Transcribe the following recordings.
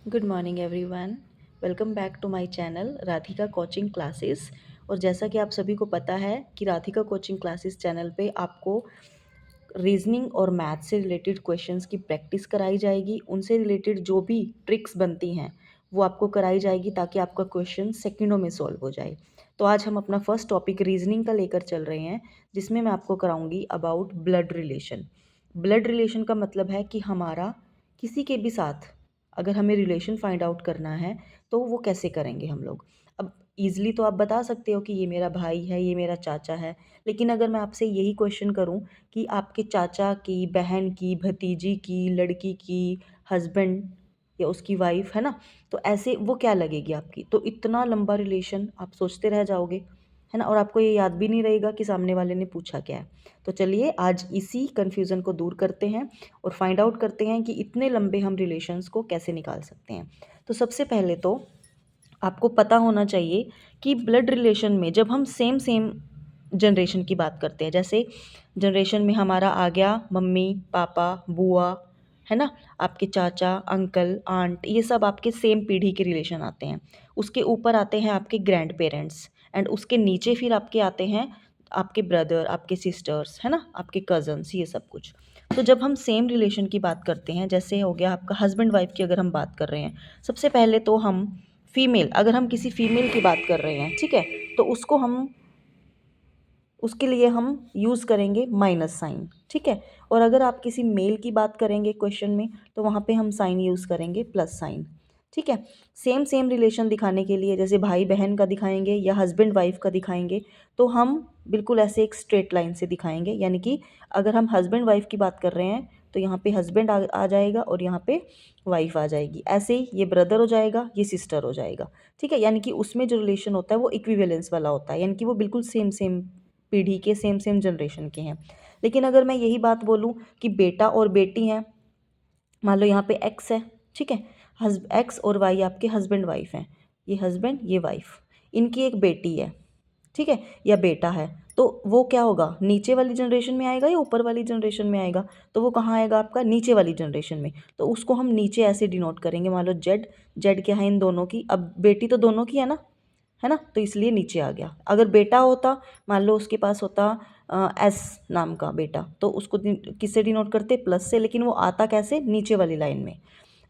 Good morning everyone. Welcome back to my channel Radhika coaching classes. और जैसा कि आप सभी को पता है कि राधिका कोचिंग क्लासेस चैनल पे आपको रीजनिंग और मैथ से रिलेटेड क्वेश्चंस की प्रैक्टिस कराई जाएगी। उनसे रिलेटेड जो भी ट्रिक्स बनती हैं वो आपको कराई जाएगी ताकि आपका क्वेश्चन सेकंडों में सॉल्व हो जाए। तो आज हम अपना फर्स्ट टॉपिक रीजनिंग का लेकर चल रहे हैं, जिसमें मैं आपको कराऊंगी about blood relation. Blood relation का मतलब है कि हमारा किसी के भी साथ अगर हमें रिलेशन फाइंड आउट करना है तो वो कैसे करेंगे हम लोग। अब ईज़िली तो आप बता सकते हो कि ये मेरा भाई है, ये मेरा चाचा है, लेकिन अगर मैं आपसे यही क्वेश्चन करूं कि आपके चाचा की बहन की भतीजी की लड़की की हस्बैंड या उसकी वाइफ है ना, तो ऐसे वो क्या लगेगी आपकी। तो इतना लंबा रिलेशन आप सोचते रह जाओगे, है ना, और आपको ये याद भी नहीं रहेगा कि सामने वाले ने पूछा क्या है। तो चलिए आज इसी कन्फ्यूज़न को दूर करते हैं और फाइंड आउट करते हैं कि इतने लंबे हम रिलेशंस को कैसे निकाल सकते हैं। तो सबसे पहले तो आपको पता होना चाहिए कि ब्लड रिलेशन में जब हम सेम सेम जनरेशन की बात करते हैं, जैसे जनरेशन में हमारा आ गया मम्मी पापा बुआ, है ना, आपके चाचा अंकल आंट, ये सब आपके सेम पीढ़ी के रिलेशन आते हैं। उसके ऊपर आते हैं आपके ग्रैंड पेरेंट्स, एंड उसके नीचे फिर आपके आते हैं आपके ब्रदर आपके सिस्टर्स, है ना, आपके कज़न्स, ये सब कुछ। तो जब हम सेम रिलेशन की बात करते हैं, जैसे हो गया आपका हस्बैंड वाइफ की अगर हम बात कर रहे हैं, सबसे पहले तो हम फीमेल, अगर हम किसी फीमेल की बात कर रहे हैं, ठीक है, तो उसको हम उसके लिए हम यूज़ करेंगे माइनस साइन, ठीक है। और अगर आप किसी मेल की बात करेंगे क्वेश्चन में, तो वहाँ पे हम साइन यूज़ करेंगे प्लस साइन, ठीक है। सेम सेम रिलेशन दिखाने के लिए जैसे भाई बहन का दिखाएंगे या हस्बैंड वाइफ का दिखाएंगे, तो हम बिल्कुल ऐसे एक स्ट्रेट लाइन से दिखाएंगे, यानी कि अगर हम हस्बैंड वाइफ की बात कर रहे हैं तो यहाँ पे हस्बैंड आ जाएगा और यहाँ पे वाइफ आ जाएगी। ऐसे ही ये ब्रदर हो जाएगा, ये सिस्टर हो जाएगा, ठीक है। यानी कि उसमें जो रिलेशन होता है वो इक्विवेलेंस वाला होता है, यानी कि वो बिल्कुल सेम सेम पीढ़ी के सेम सेम जनरेशन के हैं। लेकिन अगर मैं यही बात बोलूँ कि बेटा और बेटी हैं, मान लो यहाँ पे एक्स है, ठीक है, एक्स और वाई आपके हस्बैंड वाइफ हैं, ये हस्बैंड ये वाइफ, इनकी एक बेटी है, ठीक है, या बेटा है, तो वो क्या होगा, नीचे वाली जनरेशन में आएगा या ऊपर वाली जनरेशन में आएगा। तो वो कहाँ आएगा आपका, नीचे वाली जनरेशन में। तो उसको हम नीचे ऐसे डिनोट करेंगे, मान लो जेड, जेड क्या है इन दोनों की, अब बेटी तो दोनों की है ना, तो इसलिए नीचे आ गया। अगर बेटा होता, मान लो उसके पास होता एस नाम का बेटा, तो उसको किससे डिनोट करते, प्लस से, लेकिन वो आता कैसे, नीचे वाली लाइन में।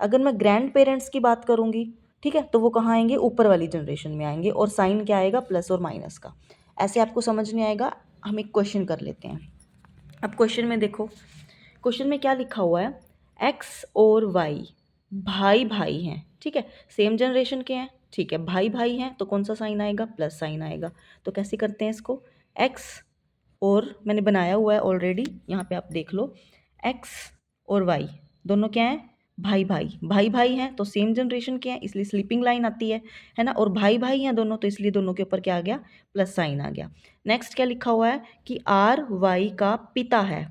अगर मैं ग्रैंड पेरेंट्स की बात करूँगी, ठीक है, तो वो कहाँ आएंगे, ऊपर वाली जनरेशन में आएंगे, और साइन क्या आएगा, प्लस और माइनस का। ऐसे आपको समझ नहीं आएगा, हम एक क्वेश्चन कर लेते हैं। अब क्वेश्चन में देखो, क्वेश्चन में क्या लिखा हुआ है, एक्स और वाई भाई भाई हैं, ठीक है, सेम जनरेशन के हैं, ठीक है, भाई भाई हैं, तो कौन सा साइन आएगा, प्लस साइन आएगा। तो कैसे करते हैं इसको, एक्स, और मैंने बनाया हुआ है ऑलरेडी, यहाँ पे आप देख लो, एक्स और वाई दोनों क्या हैं, भाई भाई, भाई भाई हैं तो सेम जनरेशन के हैं, इसलिए स्लीपिंग लाइन आती है ना, और भाई भाई हैं दोनों, तो इसलिए दोनों के ऊपर क्या आ गया, प्लस साइन आ गया। नेक्स्ट क्या लिखा हुआ है कि आर वाई का पिता है।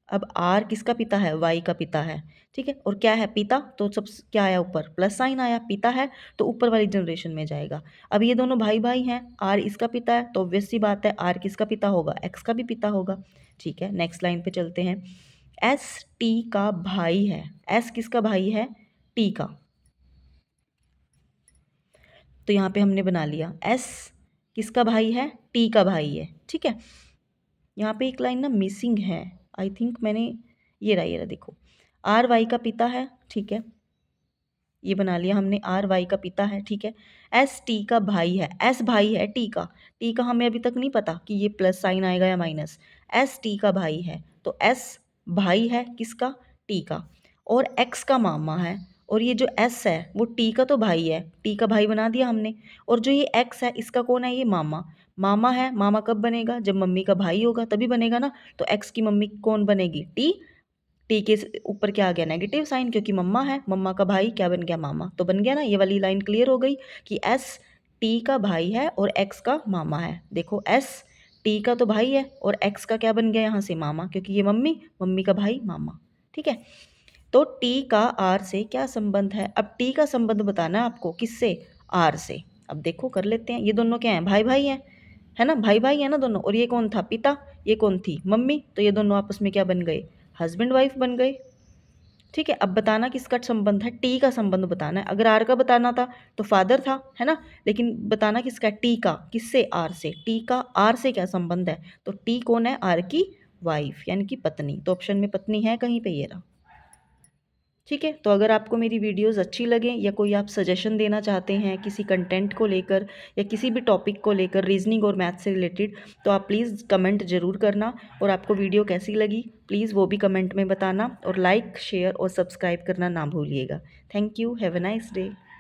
अब आर किसका पिता है, वाई का पिता है, ठीक है, और क्या है, पिता, तो सब क्या आया ऊपर, प्लस साइन आया, पिता है तो ऊपर वाली जनरेशन में जाएगा। अब ये दोनों भाई भाई हैं, आर इसका पिता है, तो ऑब्वियस सी बात है आर किसका पिता होगा, एक्स का भी पिता होगा, ठीक है। नेक्स्ट लाइन पे चलते हैं, एस टी का भाई है, एस किसका भाई है, टी का, तो यहाँ पे हमने बना लिया एस किसका भाई है, टी का भाई है, ठीक है। यहाँ पे एक लाइन ना मिसिंग है, आई थिंक मैंने, ये रहा देखो, आर वाई का पिता है, ठीक है, ये बना लिया हमने, आर वाई का पिता है, ठीक है। एस टी का भाई है, एस भाई है टी का, टी का हमें अभी तक नहीं पता कि ये प्लस साइन आएगा या माइनस, एस टी का भाई है, तो एस भाई है किसका, टी का, और एक्स का मामा है, और ये जो एस है वो टी का तो भाई है, टी का भाई बना दिया हमने, और जो ये एक्स है इसका कौन है, ये मामा, मामा है, मामा कब बनेगा, जब मम्मी का भाई होगा तभी बनेगा ना, तो एक्स की मम्मी कौन बनेगी, टी, टी के ऊपर क्या आ गया, नेगेटिव साइन, क्योंकि मम्मा है, मम्मा का भाई क्या बन गया, मामा, तो बन गया ना, ये वाली लाइन क्लियर हो गई कि एस टी का भाई है और एक्स का मामा है। देखो एस टी का तो भाई है और एक्स का क्या बन गया यहाँ से, मामा, क्योंकि ये मम्मी, मम्मी का भाई मामा, ठीक है। तो टी का आर से क्या संबंध है, अब टी का संबंध बताना है आपको, किससे, आर से। अब देखो कर लेते हैं, ये दोनों क्या हैं, भाई भाई हैं, है ना, भाई भाई है ना दोनों, और ये कौन था, पिता, ये कौन थी, मम्मी, तो ये दोनों आपस में क्या बन गए, हस्बैंड वाइफ बन गए, ठीक है, अब बताना किसका संबंध है, टी का संबंध बताना है। अगर आर का बताना था तो फादर था, है ना, लेकिन बताना किसका है, टी का। किससे, आर से। टी का आर से क्या संबंध है, तो टी कौन है, आर की वाइफ यानी कि पत्नी। तो ऑप्शन में पत्नी है कहीं पे, ये रहा। ठीक है, तो अगर आपको मेरी वीडियोस अच्छी लगें या कोई आप सजेशन देना चाहते हैं किसी कंटेंट को लेकर या किसी भी टॉपिक को लेकर रीजनिंग और मैथ से रिलेटेड, तो आप प्लीज़ कमेंट ज़रूर करना। और आपको वीडियो कैसी लगी प्लीज़ वो भी कमेंट में बताना, और लाइक शेयर और सब्सक्राइब करना ना भूलिएगा। Thank you, have a nice day.